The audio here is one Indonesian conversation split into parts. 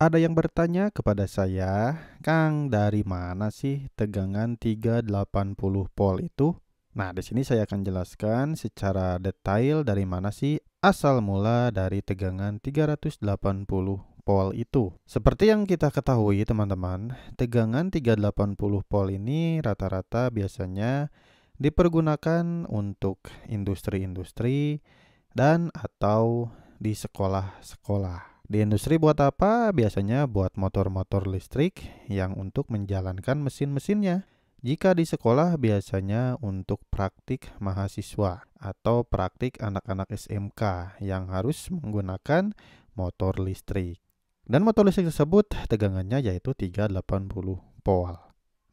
Ada yang bertanya kepada saya, Kang, dari mana sih tegangan 380 volt itu? Nah, di sini saya akan jelaskan secara detail dari mana sih asal mula dari tegangan 380 volt itu. Seperti yang kita ketahui, teman-teman, tegangan 380 volt ini rata-rata biasanya dipergunakan untuk industri-industri dan atau di sekolah-sekolah. Di industri buat apa? Biasanya buat motor-motor listrik yang untuk menjalankan mesin-mesinnya. Jika di sekolah biasanya untuk praktik mahasiswa atau praktik anak-anak SMK yang harus menggunakan motor listrik. Dan motor listrik tersebut tegangannya yaitu 380 volt.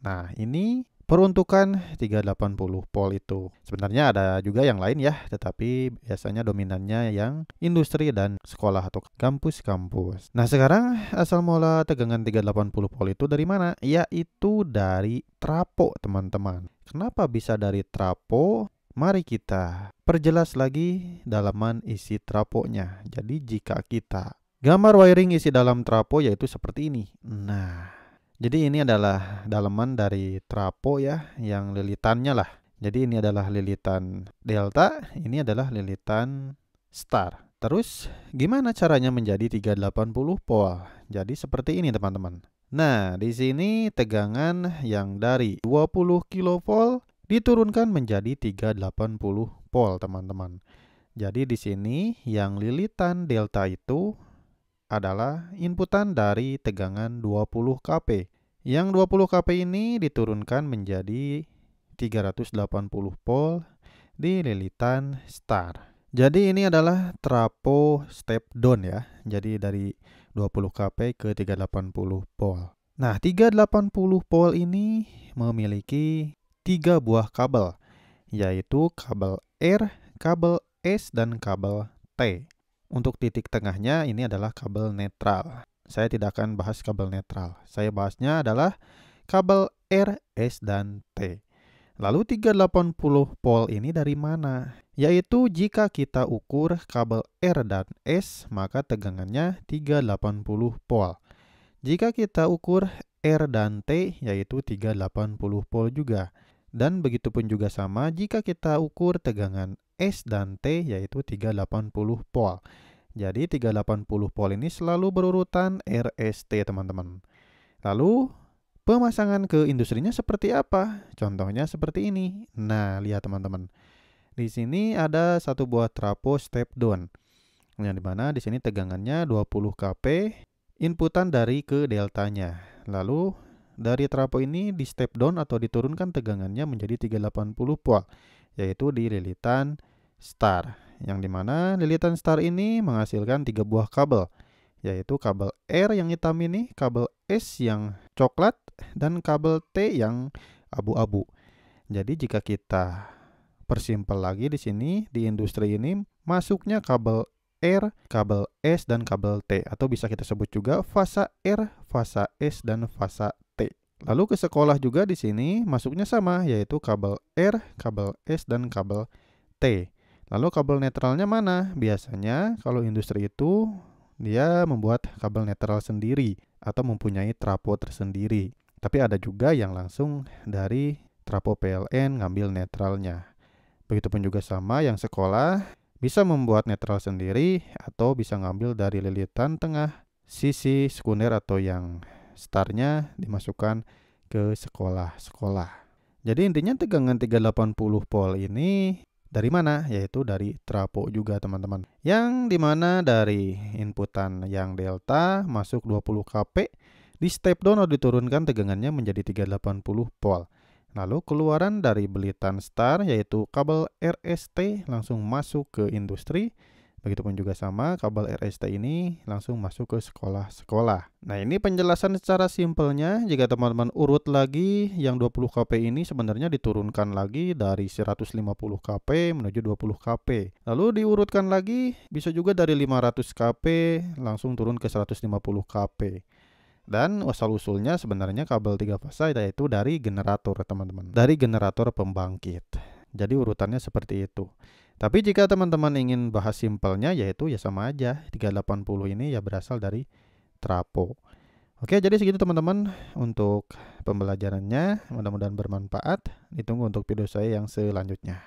Nah, ini peruntukan 380 volt itu. Sebenarnya ada juga yang lain ya, tetapi biasanya dominannya yang industri dan sekolah atau kampus-kampus. Nah, sekarang asal mula tegangan 380 volt itu dari mana? Yaitu dari trapo, teman-teman. Kenapa bisa dari trapo? Mari kita perjelas lagi dalaman isi traponya. Jadi jika kita gambar wiring isi dalam trapo yaitu seperti ini. Nah, jadi ini adalah daleman dari trapo ya, yang lilitannya lah. Jadi ini adalah lilitan delta, ini adalah lilitan star. Terus gimana caranya menjadi 380 volt? Jadi seperti ini, teman-teman. Nah, di sini tegangan yang dari 20 kilovolt diturunkan menjadi 380 volt, teman-teman. Jadi di sini yang lilitan delta itu adalah inputan dari tegangan 20 kP. Yang 20 kP ini diturunkan menjadi 380 volt di lilitan star. Jadi ini adalah trapo step down ya. Jadi dari 20 kP ke 380 volt. Nah, 380 volt ini memiliki 3 buah kabel, yaitu kabel R, kabel S, dan kabel T. Untuk titik tengahnya ini adalah kabel netral. Saya tidak akan bahas kabel netral. Saya bahasnya adalah kabel R, S, dan T. Lalu 380 volt ini dari mana? Yaitu jika kita ukur kabel R dan S, maka tegangannya 380 volt. Jika kita ukur R dan T, yaitu 380 volt juga. Dan begitupun juga sama jika kita ukur tegangan S dan T, yaitu 380 volt. Jadi 380 volt ini selalu berurutan RST, teman-teman. Lalu pemasangan ke industrinya seperti apa? Contohnya seperti ini. Nah, lihat teman-teman. Di sini ada satu buah trapo step down. Yang dimana di sini tegangannya 20 kP, inputan dari ke deltanya. Lalu dari trapo ini di step down atau diturunkan tegangannya menjadi 380 volt, yaitu di lilitan star. Yang dimana lilitan star ini menghasilkan 3 buah kabel, yaitu kabel R yang hitam ini, kabel S yang coklat, dan kabel T yang abu-abu. Jadi jika kita persimpel lagi di sini, di industri ini masuknya kabel R, kabel S, dan kabel T, atau bisa kita sebut juga fasa R, fasa S, dan fasa T. Lalu ke sekolah juga di sini masuknya sama, yaitu kabel R, kabel S, dan kabel T. Lalu kabel netralnya mana? Biasanya kalau industri itu dia membuat kabel netral sendiri atau mempunyai trapo tersendiri. Tapi ada juga yang langsung dari trapo PLN ngambil netralnya. Begitupun juga sama yang sekolah bisa membuat netral sendiri atau bisa ngambil dari lilitan tengah sisi sekunder atau yang starnya dimasukkan ke sekolah-sekolah. Jadi intinya tegangan 380 volt ini dari mana? Yaitu dari trapo juga, teman-teman. Yang dimana dari inputan yang delta masuk 20 kP, di step down atau diturunkan tegangannya menjadi 380 volt. Lalu keluaran dari belitan star yaitu kabel RST langsung masuk ke industri. Begitupun juga sama kabel RST ini langsung masuk ke sekolah-sekolah. Nah, ini penjelasan secara simpelnya. Jika teman-teman urut lagi, yang 20 kP ini sebenarnya diturunkan lagi dari 150 kP menuju 20 kP. Lalu diurutkan lagi bisa juga dari 500 kP langsung turun ke 150 kP. Dan asal-usulnya sebenarnya kabel 3 fasa yaitu dari generator, teman-teman. Dari generator pembangkit. Jadi urutannya seperti itu. Tapi jika teman-teman ingin bahas simpelnya yaitu ya sama aja. 380 ini ya berasal dari trafo. Oke, jadi segitu teman-teman untuk pembelajarannya. Mudah-mudahan bermanfaat. Ditunggu untuk video saya yang selanjutnya.